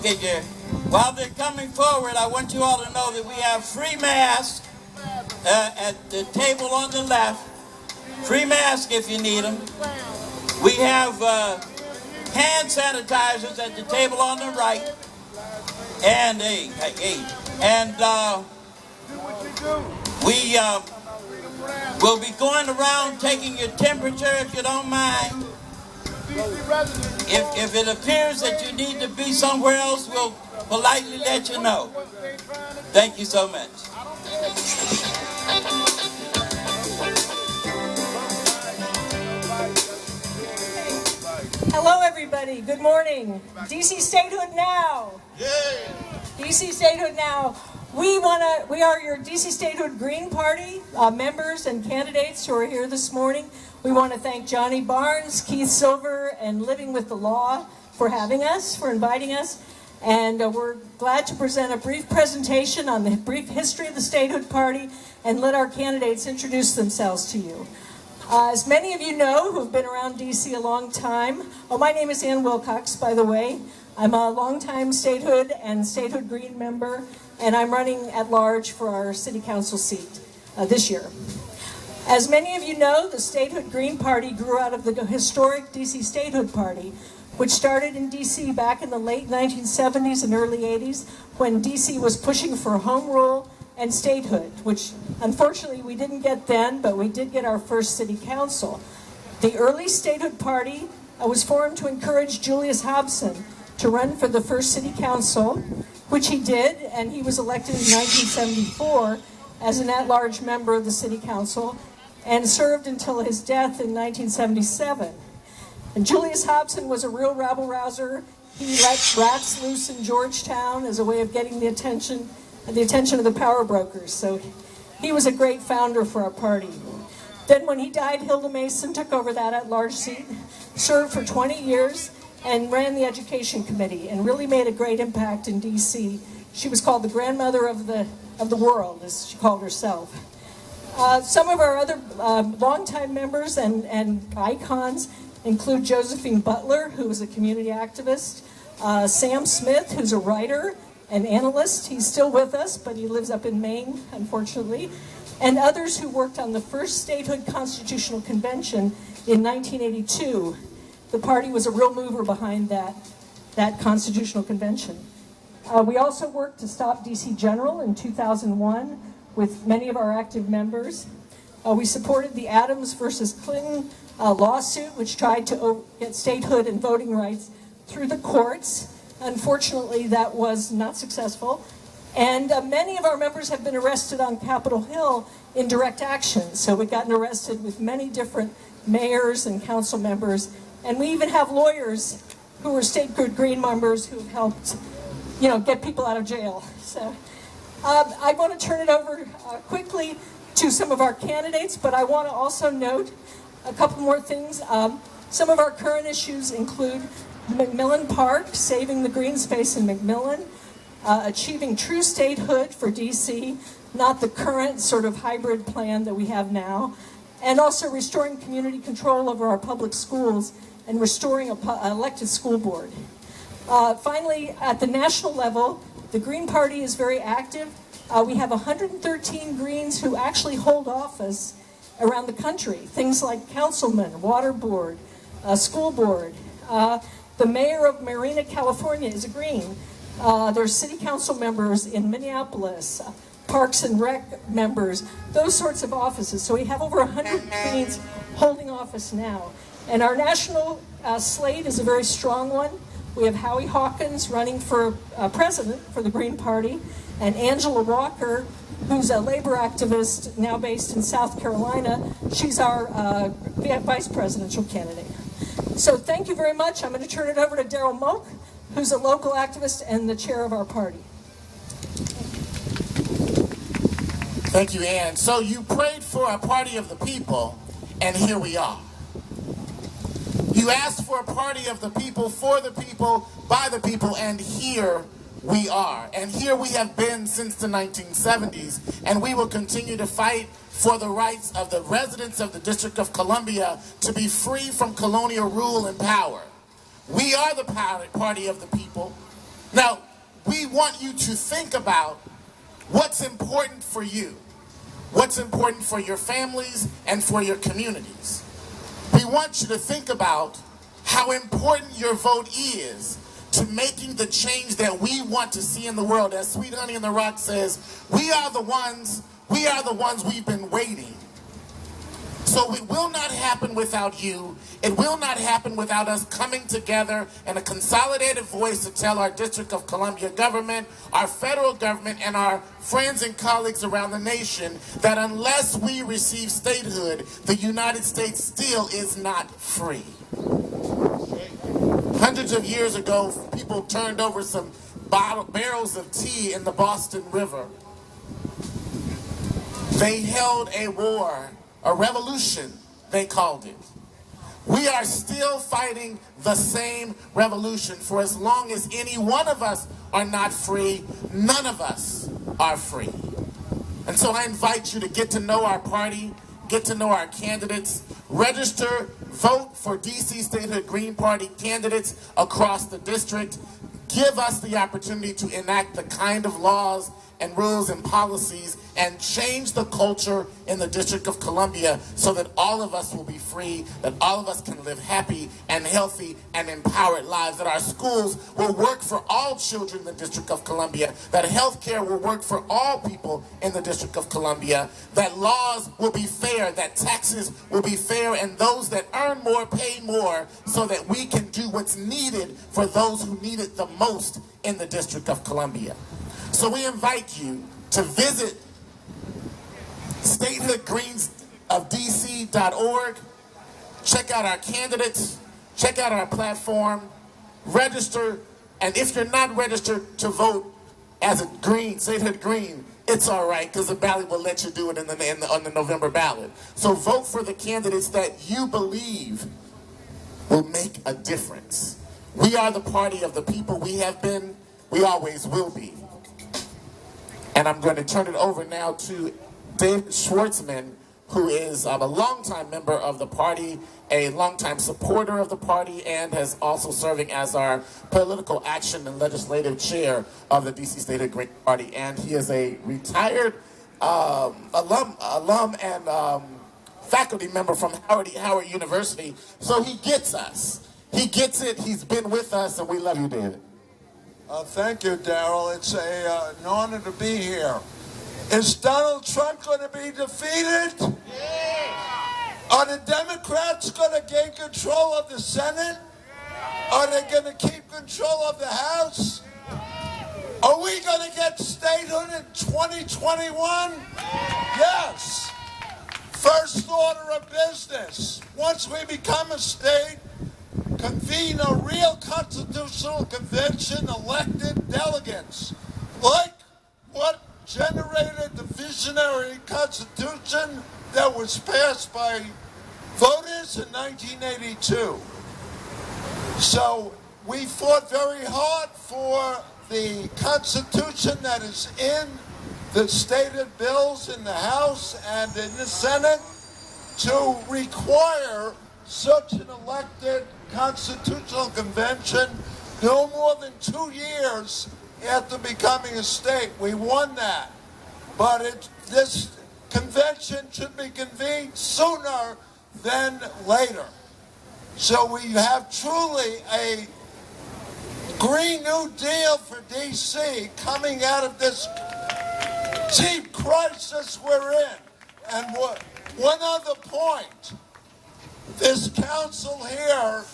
Okay, Jerry. While they're coming forward, I want you all to know that we have free masks at the table on the left. Free masks if you need them. We have hand sanitizers at the table on the right. And we will be going around taking your temperature if you don't mind. If it appears that you need to be somewhere else, we'll politely let you know. Thank you so much. Hello, everybody. Good morning. DC Statehood now. Yay. DC Statehood now. We are your DC Statehood Green Party members and candidates who are here this morning. We want to thank Johnny Barnes, Keith Silver, and Living with the Law for having us, for inviting us. And we're glad to present a brief presentation on the brief history of the Statehood Party and let our candidates introduce themselves to you. As many of you know who have been around DC a long time, my name is Ann Wilcox, by the way. I'm a longtime Statehood and Statehood Green member, and I'm running at large for our City Council seat this year. As many of you know, the Statehood Green Party grew out of the historic DC Statehood Party, which started in DC back in the late 1970s and early 80s when DC was pushing for home rule and statehood, which unfortunately we didn't get then, but we did get our first city council. The early Statehood Party was formed to encourage Julius Hobson to run for the first city council, which he did, and he was elected in 1974 as an at-large member of the city council and served until his death in 1977. And Julius Hobson was a real rabble-rouser. He let rats loose in Georgetown as a way of getting the attention of the power brokers. So he was a great founder for our party. Then when he died, Hilda Mason took over that at-large seat, served for 20 years, and ran the Education Committee, and really made a great impact in DC. She was called the grandmother of the world, as she called herself. Some of our other longtime members and icons include Josephine Butler, who was a community activist, Sam Smith, who's a writer and analyst. He's still with us, but he lives up in Maine, unfortunately, and others who worked on the first Statehood Constitutional Convention in 1982. The party was a real mover behind that Constitutional Convention. We also worked to stop DC General in 2001 with many of our active members. We supported the Adams versus Clinton lawsuit, which tried to get statehood and voting rights through the courts. Unfortunately, that was not successful. And many of our members have been arrested on Capitol Hill in direct action. So we've gotten arrested with many different mayors and council members. And we even have lawyers who are Statehood Green members who have helped, get people out of jail. So I want to turn it over quickly to some of our candidates, but I want to also note a couple more things. Some of our current issues include McMillan Park, saving the green space in McMillan, achieving true statehood for DC, not the current sort of hybrid plan that we have now, and also restoring community control over our public schools and restoring an elected school board. Finally, at the national level, the Green Party is very active. We have 113 Greens who actually hold office around the country. Things like councilman, water board, school board. The mayor of Marina, California is a Green. There's city council members in Minneapolis, Parks and Rec members, those sorts of offices. So we have over 100 Greens holding office now. And our national slate is a very strong one. We have Howie Hawkins running for president for the Green Party, and Angela Walker, who's a labor activist now based in South Carolina. She's our vice presidential candidate. So thank you very much. I'm going to turn it over to Darryl Moch, who's a local activist and the chair of our party. Thank you, Ann. So you prayed for a party of the people, and here we are. You asked for a party of the people, for the people, by the people, and here we are. And here we have been since the 1970s, and we will continue to fight for the rights of the residents of the District of Columbia to be free from colonial rule and power. We are the party of the people. Now, we want you to think about what's important for you, what's important for your families and for your communities. We want you to think about how important your vote is to making the change that we want to see in the world. As Sweet Honey in the Rock says, we are the ones we've been waiting. So it will not happen without you. It will not happen without us coming together in a consolidated voice to tell our District of Columbia government, our federal government, and our friends and colleagues around the nation that unless we receive statehood, the United States still is not free. Hundreds of years ago, people turned over some barrels of tea in the Boston River. They held a war, a revolution, they called it. We are still fighting the same revolution. For as long as any one of us are not free, none of us are free. And so I invite you to get to know our party, get to know our candidates, register, vote for DC Statehood Green Party candidates across the district. Give us the opportunity to enact the kind of laws and rules and policies and change the culture in the District of Columbia so that all of us will be free, that all of us can live happy and healthy and empowered lives, that our schools will work for all children in the District of Columbia, that healthcare will work for all people in the District of Columbia, that laws will be fair, that taxes will be fair, and those that earn more pay more so that we can do what's needed for those who need it the most in the District of Columbia. So we invite you to visit statehoodgreensofdc.org, check out our candidates, check out our platform, register, and if you're not registered to vote as a Green, Statehood Green, it's all right because the ballot will let you do it on the November ballot. So vote for the candidates that you believe will make a difference. We are the party of the people. We have been, we always will be. And I'm going to turn it over now to David Schwartzman, who is a longtime member of the party, a longtime supporter of the party, and has also serving as our political action and legislative chair of the DC Statehood Green Party. And he is a retired alum and faculty member from Howard University. So he gets us. He gets it. He's been with us, and we love you, David. Thank you, Darryl. It's an honor to be here. Is Donald Trump going to be defeated? Yeah. Are the Democrats going to gain control of the Senate? Yeah. Are they going to keep control of the House? Yeah. Are we going to get statehood in 2021? Yeah. Yes. First order of business. Once we become a state, convene a real constitutional convention, elected delegates, like what generated the visionary constitution that was passed by voters in 1982. So we fought very hard for the constitution that is in the stated bills in the House and in the Senate to require such an elected constitutional convention no more than 2 years after becoming a state. We won that. But this convention should be convened sooner than later. So we have truly a Green New Deal for DC coming out of this deep crisis we're in. And one other point. This council here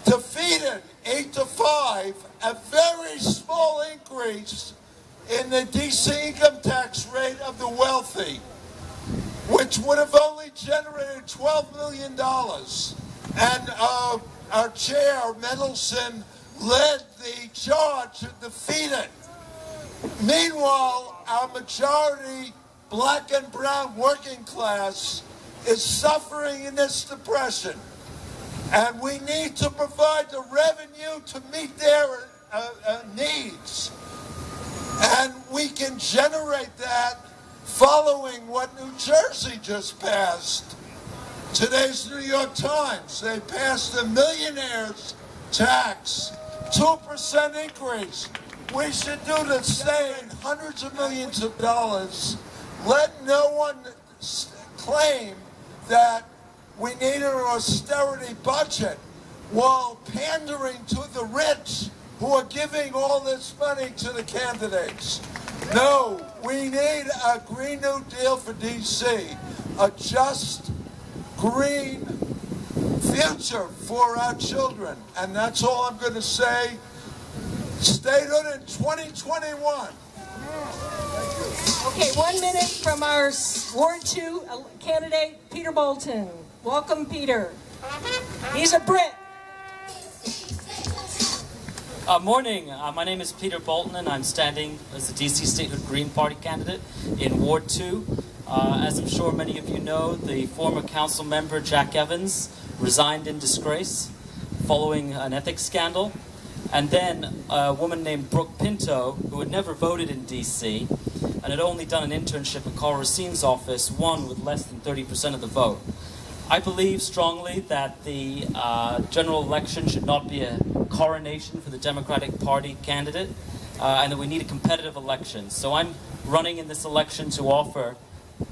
defeated 8-5 a very small increase in the DC income tax rate of the wealthy, which would have only generated $12 million. And our chair, Mendelson, led the charge to defeat it. Meanwhile, our majority black and brown working class is suffering in this depression. And we need to provide the revenue to meet their needs. And we can generate that following what New Jersey just passed. Today's New York Times, they passed the millionaire's tax, 2% increase. We should do the same, hundreds of millions of dollars. Let no one claim that we need an austerity budget while pandering to the rich who are giving all this money to the candidates. No, we need a Green New Deal for DC, a just green future for our children. And that's all I'm going to say. Statehood in 2021. Okay, 1 minute from our Ward 2 candidate, Peter Bolton. Welcome, Peter. He's a Brit. Morning. My name is Peter Bolton, and I'm standing as the DC Statehood Green Party candidate in Ward 2. As I'm sure many of you know, the former council member Jack Evans resigned in disgrace following an ethics scandal. And then a woman named Brooke Pinto, who had never voted in DC and had only done an internship at Carl Racine's office, won with less than 30% of the vote. I believe strongly that the general election should not be a coronation for the Democratic Party candidate, and that we need a competitive election. So I'm running in this election to offer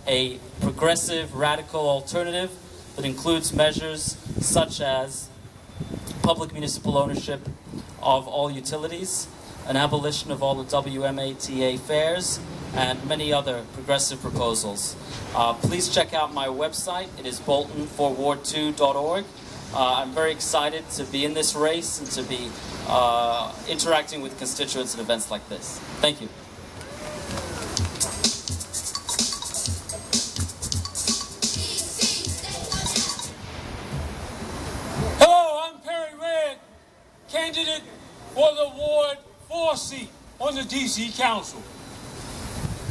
a progressive, radical alternative that includes measures such as public municipal ownership of all utilities, an abolition of all the WMATA fares, and many other progressive proposals. Please check out my website. It is boltonforward2.org. I'm very excited to be in this race and to be interacting with constituents at events like this. Thank you. Hello, I'm Perry Redd, candidate for the Ward 4 seat on the DC Council.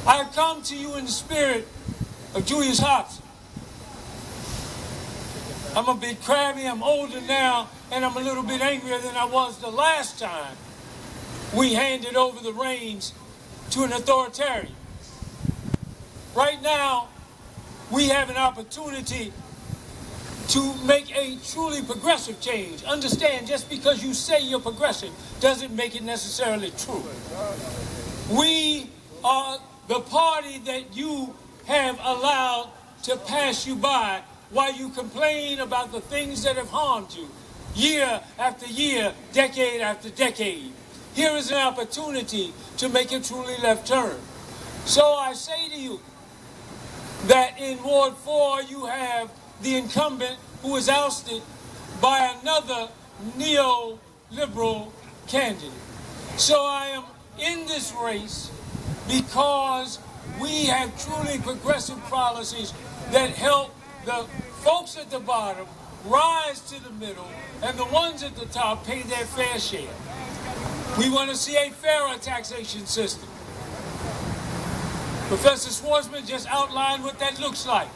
I have come to you in the spirit of Julius Hobson. I'm a bit crabby, I'm older now, and I'm a little bit angrier than I was the last time we handed over the reins to an authoritarian. Right now, we have an opportunity to make a truly progressive change. Understand, just because you say you're progressive doesn't make it necessarily true. We are the party that you have allowed to pass you by while you complain about the things that have harmed you year after year, decade after decade. Here is an opportunity to make a truly left turn. So I say to you that in Ward 4 you have the incumbent who is ousted by another neoliberal candidate. So I am in this race because we have truly progressive policies that help the folks at the bottom rise to the middle and the ones at the top pay their fair share. We want to see a fairer taxation system. Professor Schwartzman just outlined what that looks like.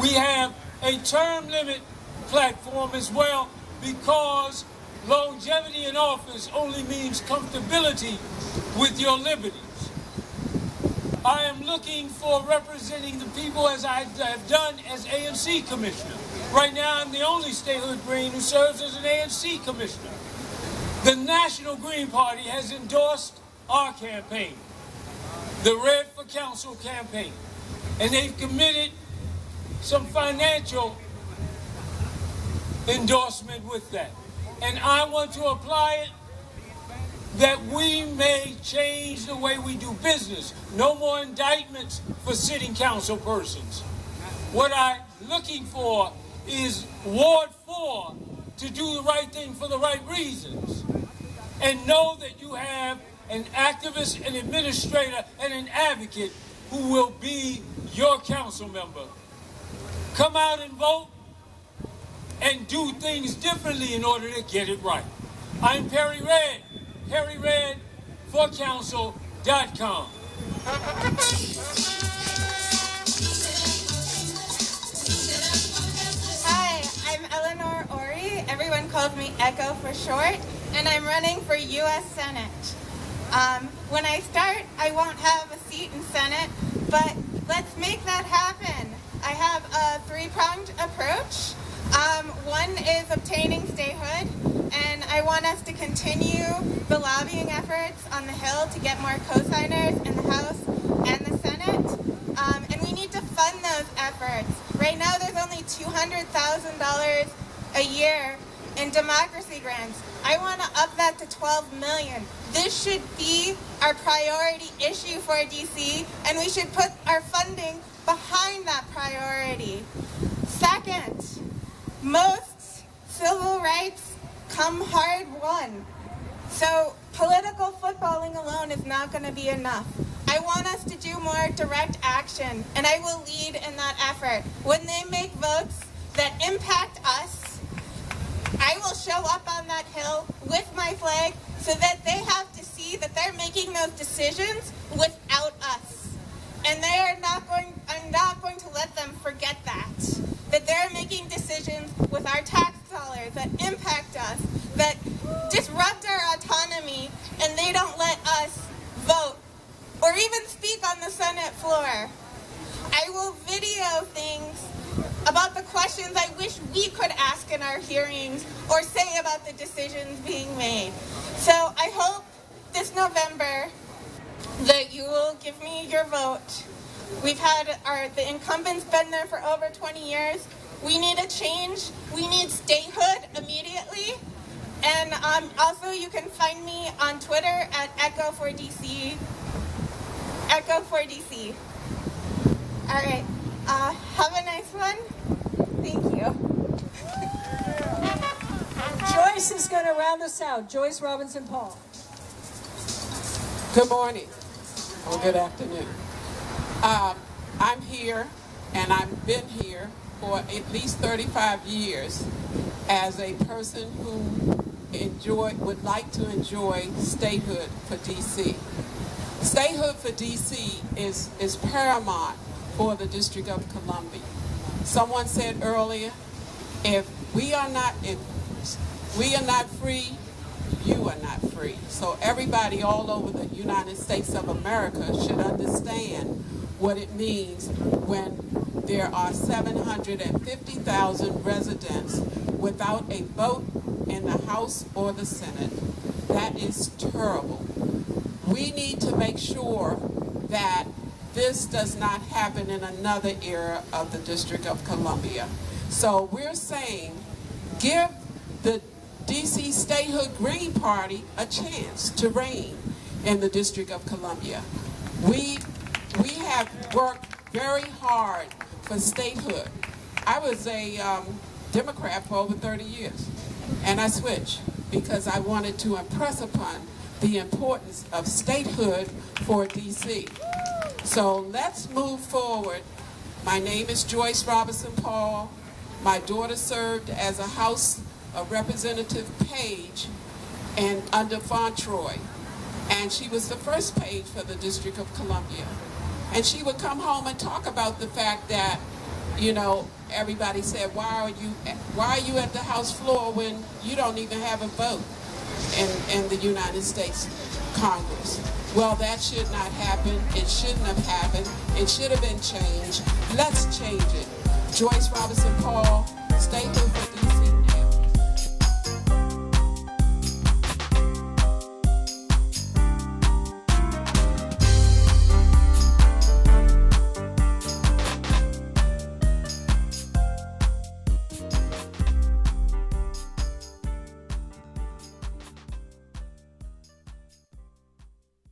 We have a term limit platform as well, because longevity in office only means comfortability with your liberties. I am looking for representing the people as I have done as ANC commissioner. Right now I'm the only Statehood Green who serves as an ANC commissioner. The National Green Party has endorsed our campaign, the Red for Council campaign, and they've committed some financial endorsement with that. And I want to apply it that we may change the way we do business. No more indictments for sitting council persons. What I'm looking for is Ward 4 to do the right thing for the right reasons. And know that you have an activist, an administrator, and an advocate who will be your council member. Come out and vote and do things differently in order to get it right. I'm Perry Redd, perryreddforcouncil.com. Hi, I'm Eleanor Ory. Everyone calls me Echo for short, and I'm running for U.S. Senate. When I start, I won't have a seat in Senate, but let's make that happen. I have a three-pronged approach. One is obtaining statehood. and I want us to continue the lobbying efforts on the Hill to get more co-signers in the House and the Senate. And we need to fund those efforts. Right now there's only $200,000 a year in democracy grants. I want to up that to $12 million. This should be our priority issue for DC, and we should put our funding behind that priority. Second, most civil rights come hard won. So political footballing alone is not going to be enough. I want us to do more direct action, and I will lead in that effort. When they make votes that impact us, I will show up on that Hill with my flag so that they have to see that they're making those decisions without us. And I'm not going to let them forget that they're making decisions with our tax dollars that impact us, that disrupt our autonomy, and they don't let us vote or even speak on the Senate floor. I will video things about the questions I wish we could ask in our hearings or say about the decisions being made. So I hope this November that you will give me your vote. We've had the incumbents been there for over 20 years. We need a change. We need statehood immediately. And also you can find me on Twitter at Echo4DC. Echo4DC. All right. Have a nice one. Thank you. Joyce is going to round us out. Joyce Robinson-Paul. Good morning, or good afternoon. I'm here, and I've been here for at least 35 years as a person who would like to enjoy statehood for DC. Statehood for DC is paramount for the District of Columbia. Someone said earlier, if we are not free, you are not free. So everybody all over the United States of America should understand what it means when there are 750,000 residents without a vote in the House or the Senate. That is terrible. We need to make sure that this does not happen in another era of the District of Columbia. So we're saying, give the DC Statehood Green Party a chance to reign in the District of Columbia. We have worked very hard for statehood. I was a Democrat for over 30 years, and I switched because I wanted to impress upon the importance of statehood for DC. So let's move forward. My name is Joyce Robinson-Paul. My daughter served as a House Representative page and under Fontroy, and she was the first page for the District of Columbia. And she would come home and talk about the fact that, you know, everybody said, why are you at the House floor when you don't even have a vote in the United States Congress? Well, that should not happen. It shouldn't have happened. It should have been changed. Let's change it. Joyce Robinson-Paul,